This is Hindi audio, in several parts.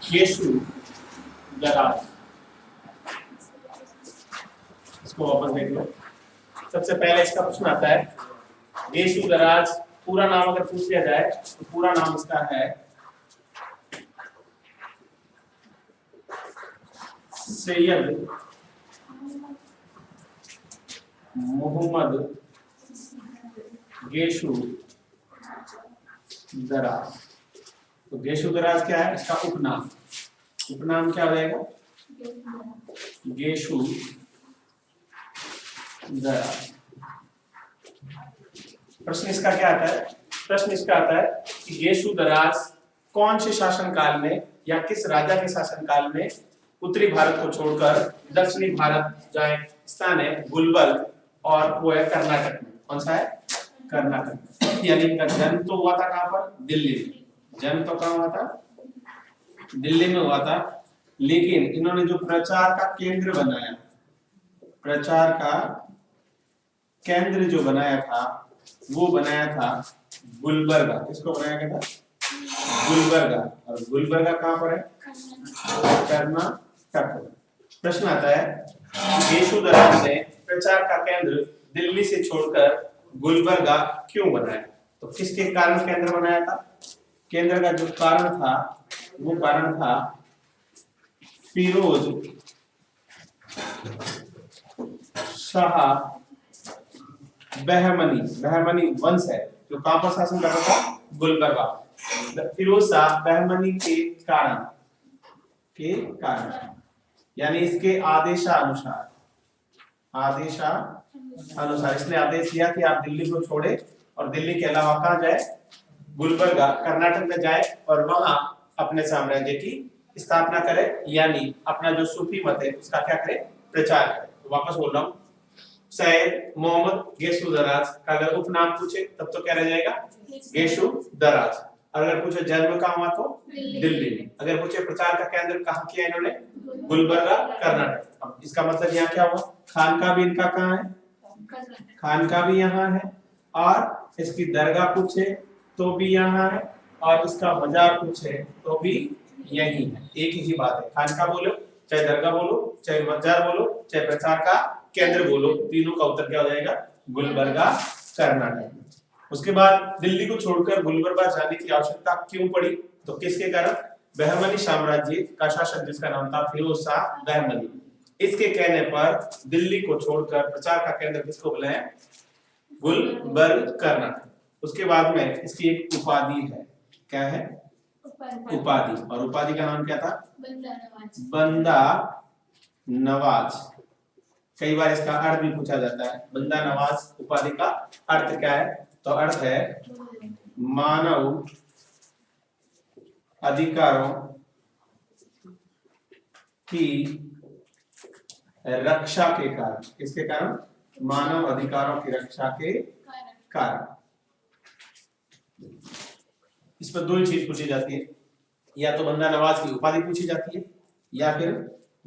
गेशु दराज। इसको वापस देख लो। सबसे पहले इसका प्रश्न आता है गेशु दराज, पूरा नाम अगर पूछ लिया जाए तो पूरा नाम इसका है सैयद मोहम्मद गेशु दराज। तो गेशु दराज क्या है? इसका उपनाम। उपनाम क्या हो जाएगा? गेशु दराज। प्रश्न इसका क्या आता है? प्रश्न इसका आता है कि गेशु दराज कौन से शासनकाल में या किस राजा के शासनकाल में उत्तरी भारत को छोड़कर दक्षिणी भारत जो स्थान है गुलबर्ग और वो है कर्नाटक में। कौन सा है? कर्नाटक। यानी इनका जन्म तो हुआ था कहां पर? दिल्ली में। जन्म तो कहां हुआ था? दिल्ली में हुआ था, लेकिन इन्होंने जो प्रचार का केंद्र बनाया, प्रचार का केंद्र जो बनाया था वो बनाया था गुलबर्गा। किसको बनाया गया था? गुलबर्गा। और गुलबर्गा कहां पर है? कर्नाटक। प्रश्न आता है गेशु दराज ने प्रचार का केंद्र दिल्ली से छोड़कर गुलबर्गा क्यों बनाया? तो किसके कारण केंद्र बनाया था? केंद्र का जो कारण था वो कारण था फिरोज शाह बहमनी। बहमनी वंश है जो कहां पर शासन कर रहा था? गुलबर्गा। फिरोज शाह बहमनी के कारण यानी इसके आदेशानुसार इसने आदेश दिया कि आप दिल्ली को छोड़े और दिल्ली के अलावा कहां जाए? गुलबर्गा कर्नाटक में जाए और वहां अपने साम्राज्य की स्थापना करे, यानी अपना जो सूफी मत है उसका क्या करे? प्रचार करे। तो वापस बोल रहा हूं, सैयद मोहम्मद गेशु दराज का अगर उपनाम पूछे तब तो क्या रह जाएगा? गेशु दराज। अगर पूछे जन्म कहां हुआ तो दिल्ली में। अगर पूछे प्रचार का केंद्र कहां किया इन्होंने? गुलबर्गा कर्नाटक। अब इसका मतलब यहाँ क्या हुआ? खानका भी इनका कहां है? खानका भी यहाँ है। और इसकी दरगाह पूछे तो भी यहाँ है, और इसका मजार पूछे तो भी यही है। एक ही बात है, खानका बोलो चाहे दरगाह बोलो चाहे मजार बोलो चाहे प्रचार का केंद्र बोलो, तीनों का उत्तर क्या हो जाएगा? गुलबर्गा कर्नाटक। उसके बाद दिल्ली को छोड़कर गुलबर्गा जाने की आवश्यकता क्यों पड़ी? तो किसके कारण? बहमनी साम्राज्य का शासक जिसका नाम था फिरोज शाह बहमनी, इसके कहने पर दिल्ली को छोड़कर प्रचार का केंद्र किसको बुलाया? गुलबर्ग कर्नाटक। उसके बाद में इसकी एक उपाधि है। क्या है? उपाधि। और उपाधि का नाम क्या था? बंदा नवाज। कई बार इसका अर्थ भी पूछा जाता है। बंदा नवाज उपाधि का अर्थ क्या है? तो अर्थ है मानव अधिकारों की रक्षा के कारण। किसके कारण? मानव अधिकारों की रक्षा के कारण। इस पर दो ही चीज पूछी जाती है, या तो बंदा नवाज की उपाधि पूछी जाती है या फिर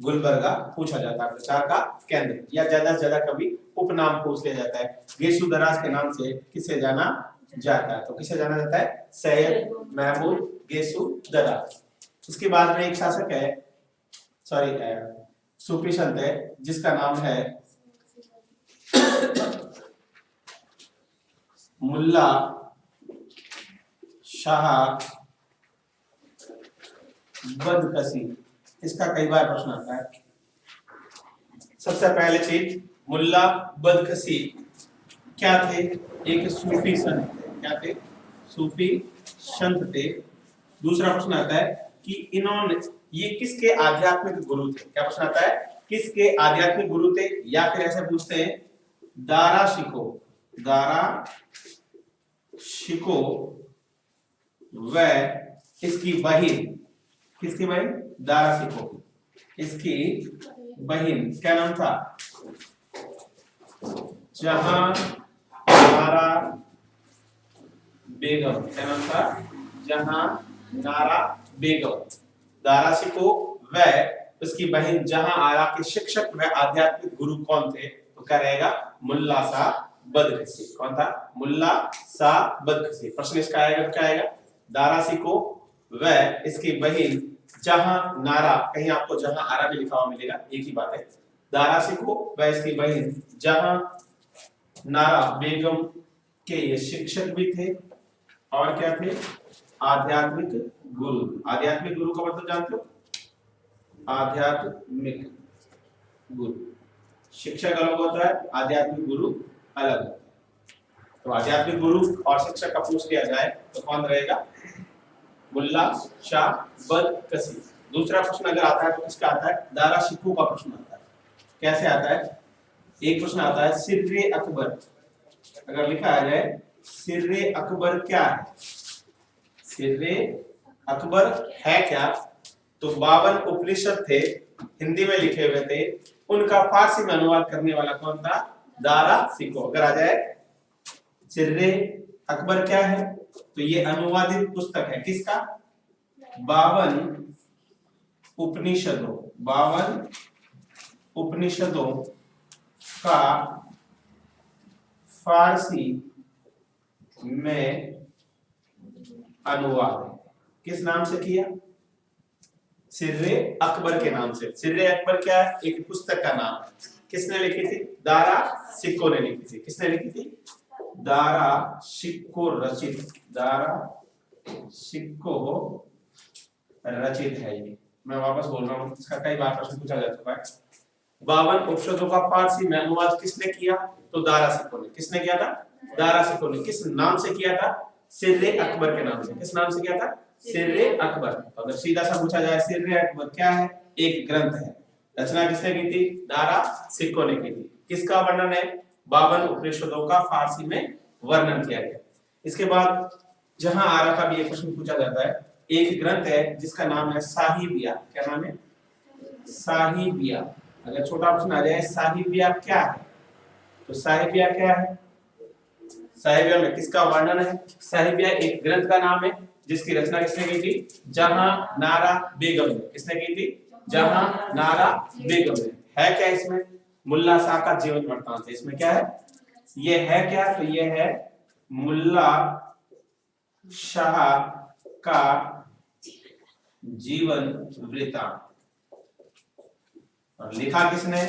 गुलबर्गा पूछा जाता है प्रचार का केंद्र, या ज्यादा से ज्यादा कभी उपनाम पूछ लिया जाता है। गेशु दराज के नाम से किसे जाना जाता है? तो किसे जाना जाता है? सैयद महमूद गेशु दराज। उसके बाद में एक शासक है, सॉरी सूफी संत है जिसका नाम है मुल्ला शाह बदकसी। इसका कई बार प्रश्न आता है। सबसे पहले चीज, मुल्ला बदकसी क्या थे? एक सूफी संत थे। क्या थे? सूफी संत थे। दूसरा प्रश्न आता है कि इन्होंने, ये किसके आध्यात्मिक गुरु थे? क्या प्रश्न आता है? किसके आध्यात्मिक गुरु थे? या फिर ऐसे पूछते हैं दारा शिको व इसकी बहिन। किसकी बहिन? दारा शिको। इसकी बहिन क्या नाम था? जहांनारा बेगम। क्या नाम था? जहांनारा बेगम। दारा शिको व उसकी बहन जहां आरा के शिक्षक व आध्यात्मिक गुरु कौन थे? तो क्या रहेगा? मुल्ला शाह बदकसी। कौन था? मुल्ला शाह बदकसी। प्रश्न इसका आएगा क्या आएगा? दारा शिको व इसकी बहन जहां नारा, कहीं आपको जहां आरा भी लिखा हुआ मिलेगा, एक ही बात है। दारा सिको व इसकी बहन जहां नारा बेगम के ये शिक्षक भी थे और क्या थे, आध्यात्मिक गुरु। आध्यात्मिक गुरु का मतलब जानते हो, आध्यात्मिक गुरु, शिक्षक अलग होता है, आध्यात्मिक गुरु अलग होता है। तो आध्यात्मिक गुरु और शिक्षक का पूछ लिया जाए तो कौन रहेगा, मुल्ला शाह बदकसी। दूसरा प्रश्न अगर आता है तो किसका आता है, दारा शिकोह का प्रश्न आता है। कैसे आता है, एक प्रश्न आता है सिर्रे अकबर, अगर लिखा आ जाए सिर्रे अकबर क्या है, सिर्रे अकबर है क्या, तो 52 उपनिषद थे, हिंदी में लिखे हुए थे, उनका फारसी में अनुवाद करने वाला कौन था, दारा सिकोह। अगर आ जाए सिर्रे अकबर क्या है, तो ये अनुवादित पुस्तक है किसका, 52 उपनिषदों, 52 उपनिषदों का फारसी में अनुवाद किस नाम से किया, सिर्रे अकबर के नाम से। सिर्रे अकबर क्या है, एक पुस्तक का नाम है। किसने लिखी थी, दारा सिकोह ने लिखी थी। किसने लिखी थी, दारा सिकोह रचित, दारा सिकोह रचित है ये। मैं वापस बोल रहा हूँ, इसका कई बार प्रश्न पूछा जा चुका है। 52 उपनिषदों का फारसी में अनुवाद किसने किया, तो दारा सिकोह ने। किसने किया था, दारा सिकोह ने। किस नाम से किया था, सिर्रे अकबर के नाम से। किस नाम से किया था, सिर्रे अकबर। तो अगर सीधा सा पूछा जाए सिर्रे अकबर क्या है, एक ग्रंथ है। रचना किसने की थी, दारा सिकोह ने की थी। किसका वर्णन है, 52 उपनिषदों का फारसी में वर्णन किया गया। इसके बाद जहां आरा का भी एक प्रश्न पूछा जाता है, एक ग्रंथ है जिसका नाम है साहिबिया। क्या नाम है, साहिबिया। अगर छोटा प्रश्न आ जाए साहिबिया क्या है, तो साहिबिया क्या है, साहिबिया में किसका वर्णन है। साहिबिया एक ग्रंथ का नाम है जिसकी रचना किसने की थी, जहां नारा बेगम ने। किसने की थी, जहां नारा बेगम ने। है क्या इसमें, मुल्ला शाह का जीवन वृत्तांत है। इसमें क्या है, ये है क्या, तो ये है मुल्ला शाह का जीवन वृत्तांत। और लिखा किसने,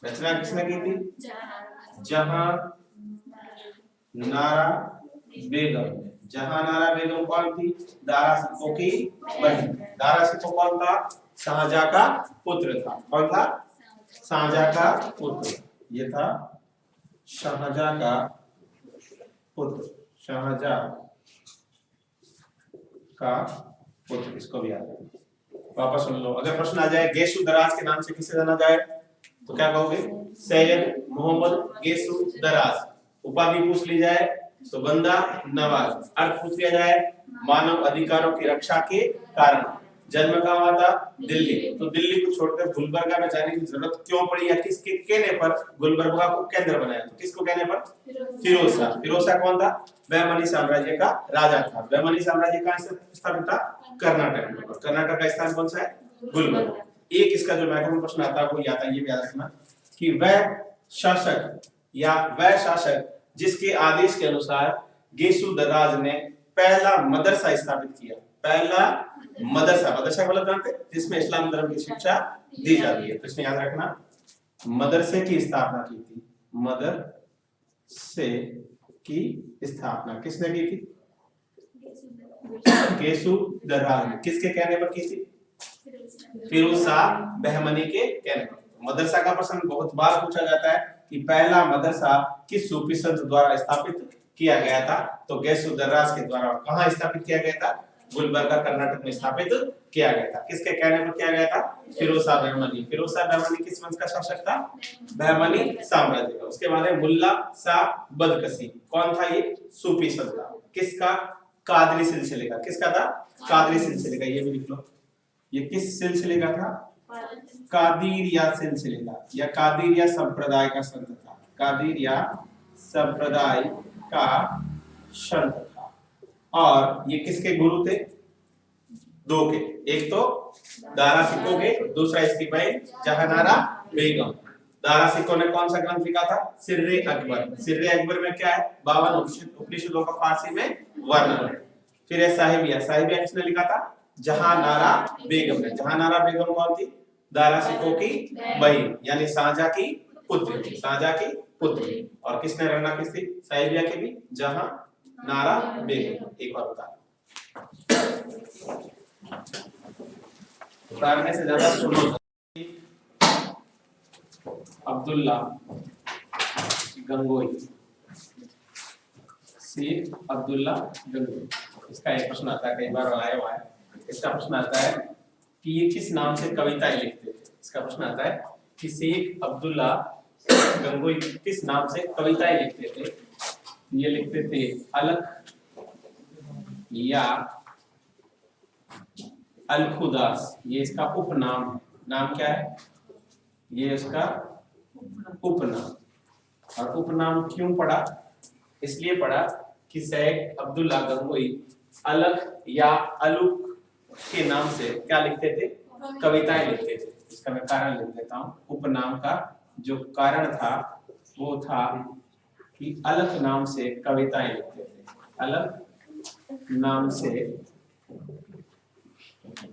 रचना किसने की थी, जहां नारा बेगम ने। जहां नारा बेगम कौन थी, दारा सिकोह की बहन। दारा सिकोह कौन था, शाहजहां का पुत्र था। कौन था, शाहजहां का पुत्र। ये था शाहजहां का पुत्र, शाहजहां का पुत्र। इसको भी याद रखना, वापस सुन लो। अगर प्रश्न आ जाए गेसु दराज के नाम से किसे जाना जाए, तो क्या कहोगे, सैयद मोहम्मद गेसु दराज। उपाधि पूछ ली जाए तो बंदा नवाज। अर्थ पूछ लिया जाए मानव अधिकारों की रक्षा के कारण। जन्म कहाँ हुआ था, दिल्ली। तो दिल्ली को छोड़कर गुलबर्गा में जाने की जरूरत क्यों पड़ी, या किसके कहने पर गुलबर्गा को केंद्र बनाया, तो किसको कहने पर, फिरोज शाह। फिरोज शाह कौन था, बहमनी साम्राज्य का राजा था। बहमनी साम्राज्य का स्थापित था कर्नाटक में। कर्नाटक का स्थान कौन सा है, गुलबर्गा। एक इसका जो महत्वपूर्ण प्रश्न आता है वो आता है, ये याद रखना कि वह शासक या वह शासक जिसके आदेश के अनुसार गेसु दराज ने पहला मदरसा स्थापित किया। पहला मदरसा, मदरसा मतलब जानते हैं, जिसमें इस्लाम धर्म की शिक्षा दी जाती है। तो इसमें याद रखना, मदरसे की स्थापना की थी। मदरसे की स्थापना किसने की थी, गेसु दराज ने। किसके कहने पर की थी, फिरोज शाह बहमनी के कहने पर। मदरसा का प्रश्न बहुत बार पूछा जाता है कि पहला मदरसा किस सूफी संत द्वारा स्थापित किया गया था, तो गेसु दराज के द्वारा। कहां स्थापित किया गया था, गुलबर्गा कर्नाटक में स्थापित किया गया था। किसके कहने पर किया गया था, फिरोज शाह बहमनी। फिरोज शाह बहमनी किस वंश का शासक था, बहमनी साम्राज्य का। उसके बाद है मुल्ला शाह बदकसी। कौन था ये, सूफी संत था। किसका, कादरी सिलसिले का। किसका था, कादरी सिलसिले का। ये भी लिख लो, ये किस सिलसिले का था, कादिरिया सिलसिले का, या कादिरिया संप्रदाय का संत था। कादिरिया संप्रदाय का संत था। और ये किसके गुरु थे, दो के। एक तो दारा सिकोह के, दूसरा इसकी बहन जहानारा बेगम। दारा सिकोह ने कौन सा ग्रंथ लिखा था, सिर्रे अकबर। सिर्रे अकबर में क्या है, 52 उपनिषदों का फारसी में वर्णन है। फिर है साहिबिया। साहिबिया किसने लिखा था, जहानारा बेगम है। जहानारा बेगम कौन थी? दारा शिकोह की बहन यानी शाहजहां की पुत्री, शाहजहां की पुत्री। और किसने रखना किस थी? साहिबिया की भी जहानारा बेगम। एक और बता उतारने से ज्यादा सुनो। अब्दुल्ला गंगोई, शेख अब्दुल्ला गंगोई। इसका एक प्रश्न आता है, कई बार आया हुआ है। इसका प्रश्न आता है कि ये किस नाम से कविताएं लिखते थे। इसका प्रश्न आता है कि शेख अब्दुल्ला गंगोई किस नाम से कविताएं लिखते थे। ये लिखते थे अलख या अलखुदास। ये इसका उपनाम है। नाम क्या है? ये इसका उपनाम। और उपनाम क्यों पड़ा? इसलिए पड़ा कि शेख अब्दुल्ला गंगोई अलख या अलुक के नाम से क्या लिखते थे? कविताएं लिखते थे। इसका मैं कारण लिख देता हूँ। उपनाम का जो कारण था वो था कि अलख नाम से कविताएं लिखते थे। अलख नाम से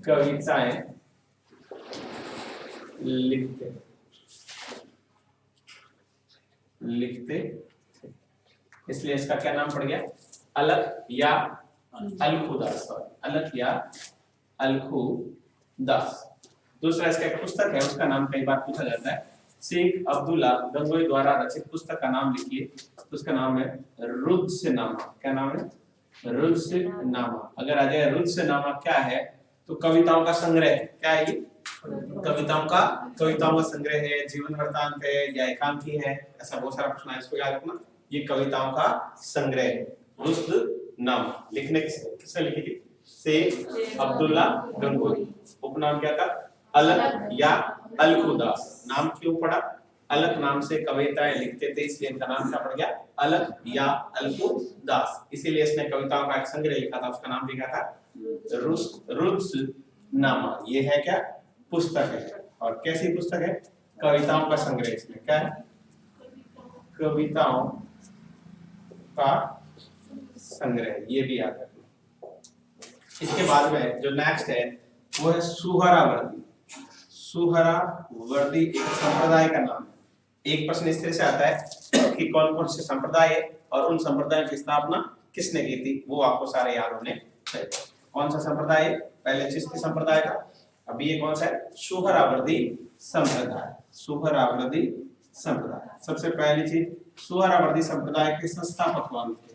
कविताएं लिखते इसलिए इसका क्या नाम पड़ गया? अलख या अलखुदास। अलख या अलखुदास। दूसरा इसका एक पुस्तक है, उसका नाम कई बार पूछा जाता है। शेख अब्दुल्ला गंगोई द्वारा रचित पुस्तक का नाम लिखिए। उसका नाम है रुद्सनामा। क्या नाम है? रुद्सनामा। अगर आ जाए रुद्सनामा क्या है तो कविताओं का संग्रह। क्या है ये? कविताओं का संग्रह है, जीवन वृत्तांत है या एकांकी है, ऐसा बहुत सारा प्रश्न है। इसको याद रखना। ये कविताओं का संग्रह है रुद्सनामा। लिखने किसने लिखी थी? शेख अब्दुल्ला गंगोई। उपनाम क्या था? अलख या अलखुदास। नाम क्यों पड़ा? अलख नाम से कविताएं लिखते थे इसलिए इनका नाम क्या पड़ गया? अलख या अलखुदास। इसीलिए इसने कविताओं का एक संग्रह लिखा था, उसका नाम लिखा था रुद्सनामा। ये है क्या? पुस्तक है। और कैसी पुस्तक है? कविताओं का संग्रह। इसमें क्या है? कविताओं का संग्रह। ये भी याद रखना। इसके बाद में जो नेक्स्ट है वो है सुहरावर्दी। सुहरावर्दी एक संप्रदाय का नाम है। एक प्रश्न इस तरह से आता है कि कौन कौन से संप्रदाय है और उन संप्रदायों की स्थापना किसने की थी, वो आपको सारे याद होने चाहिए। कौन सा संप्रदाय है? पहले चिश्ती संप्रदाय का। अभी ये कौन सा है? सुहरावर्दी संप्रदाय। सुहरावर्दी संप्रदाय। सबसे पहली चीज, सुहरावर्दी संप्रदाय के संस्थापक कौन थे?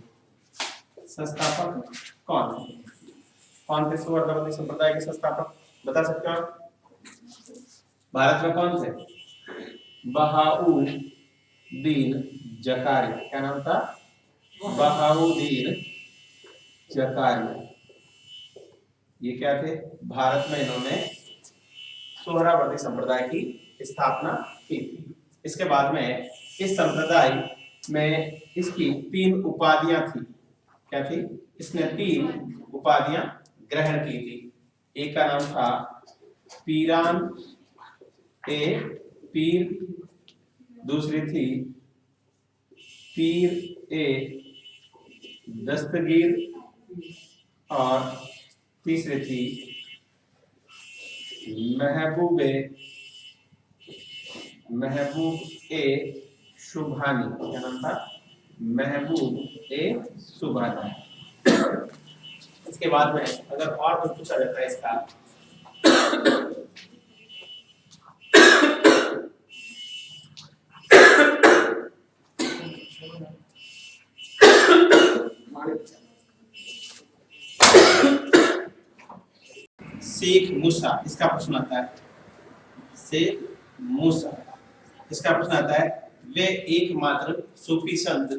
संस्थापक कौन थे सुहरावर्दी संप्रदाय के संस्थापक? बता सकते हो आप? भारत में कौन थे? बहाउद्दीन जकारिया। क्या नाम था? बहाउद्दीन जकारिया। ये क्या थे? भारत में इन्होंने सुहरावर्दी संप्रदाय की स्थापना की थी। इसके बाद में इस संप्रदाय में इसकी 3 उपाधियां थी। क्या थी? इसने 3 उपाधियां ग्रहण की थी। एक का नाम था पीरान ए पीर, दूसरी थी पीर ए दस्तगीर और तीसरी थी महबूब ए शुभानी। क्या नाम था? महबूब ए शुभानी। इसके बाद में अगर और कुछ पूछा जाता है इसका शेख मूसा। इसका प्रश्न आता है शेख मूसा। इसका प्रश्न आता है वे एकमात्र सूफी संत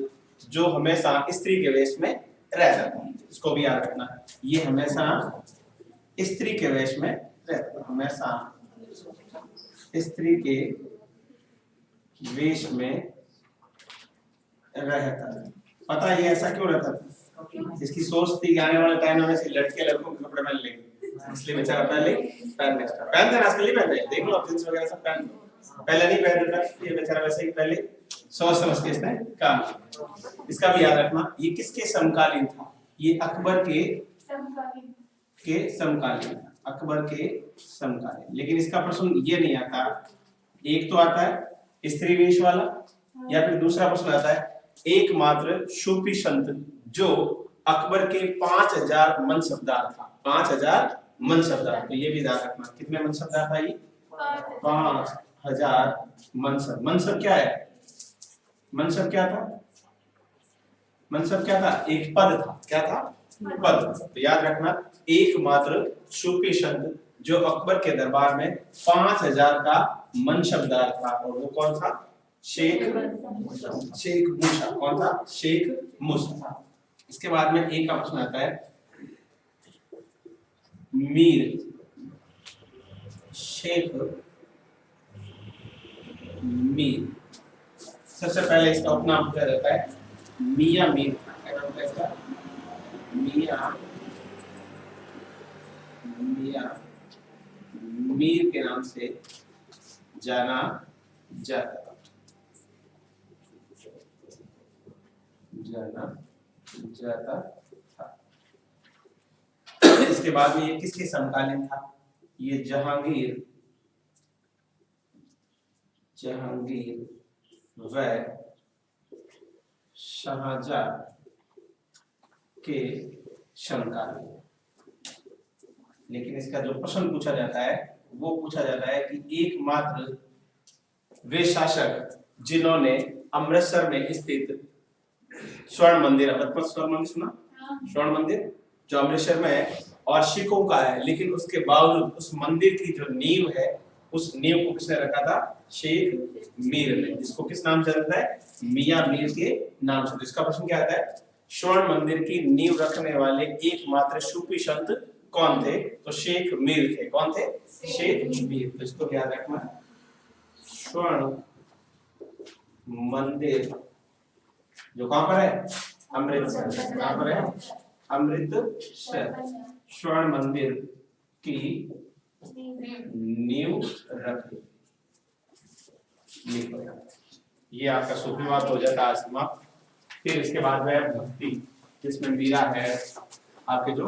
जो हमेशा स्त्री के वेश में रहता था। इसको भी याद रखना। ये हमेशा स्त्री के वेश में रहता, हमेशा स्त्री के वेश में रहता। पता है ये ऐसा क्यों रहता था? इसकी सोच थी कि आने वाले टाइम में से लड़के लड़कों के कपड़े पहन लेंगे, इसलिए बेचारा पहले पहनते आजकल नहीं पहनते। देख लो जींस वगैरह सब पहन लो, पहले नहीं पहनते था। ये बेचारा वैसे ही पहले सोच समझ के इसने काम किया। इसका भी याद रखना। ये किसके समकालीन था? ये अकबर के के समकालीन, अकबर के समकालीन। लेकिन इसका प्रश्न ये नहीं आता, एक तो आता है स्त्री वेश वाला, या फिर दूसरा प्रश्न आता है एकमात्र सूफी संत जो अकबर के 5000 मनसबदार था। 5000 मनसबदार, तो ये भी याद रखना, कितने मनसबदार था ये? 5000 मनसब। मनसब क्या है? मनसब क्या था? मनसब क्या था? एक पद था। क्या था? पद। तो याद रखना, एकमात्र सूफी संत जो अकबर के दरबार में 5000 का मनसबदार था, और वो कौन था? शेख मूसा। कौन था? शेख मूसा था। इसके बाद में एक का प्रश्न आता है मीर शेख मीर। सबसे पहले इसका उपनाम क्या रहता है? मियां मीर। क्या नाम है इसका? मियां मीर के नाम से जाना जाता था। इसके बाद में ये किसके समकालीन था? ये जहांगीर व शाहजहां के समकालीन। लेकिन इसका जो प्रश्न पूछा जाता है वो पूछा जाता है कि एकमात्र वे शासक जिन्होंने अमृतसर में स्थित स्वर्ण मंदिर, स्वर्ण मंदिर सुना? स्वर्ण मंदिर जो अमृतसर में है और सिखों का है, लेकिन उसके बावजूद उस मंदिर की जो नींव है, उस नींव को किसने रखा था? शेख मीर ने, जिसको किस नाम से रखता है? मियां मीर के नाम से। तो इसका प्रश्न क्या आता है? स्वर्ण मंदिर की नींव रखने वाले एकमात्र सूफी संत कौन थे? तो शेख मीर थे। कौन थे? शेख मीर। तो इसको याद रखना, स्वर्ण मंदिर जो कहां पर है? अमृतसर। कहां पर है? अमृतसर। स्वर्ण मंदिर की नींव रखी। ये आपका सूफीवाद हो जाता है समाप्त। फिर इसके बाद में भक्ति, जिसमें मीरा है आपके जो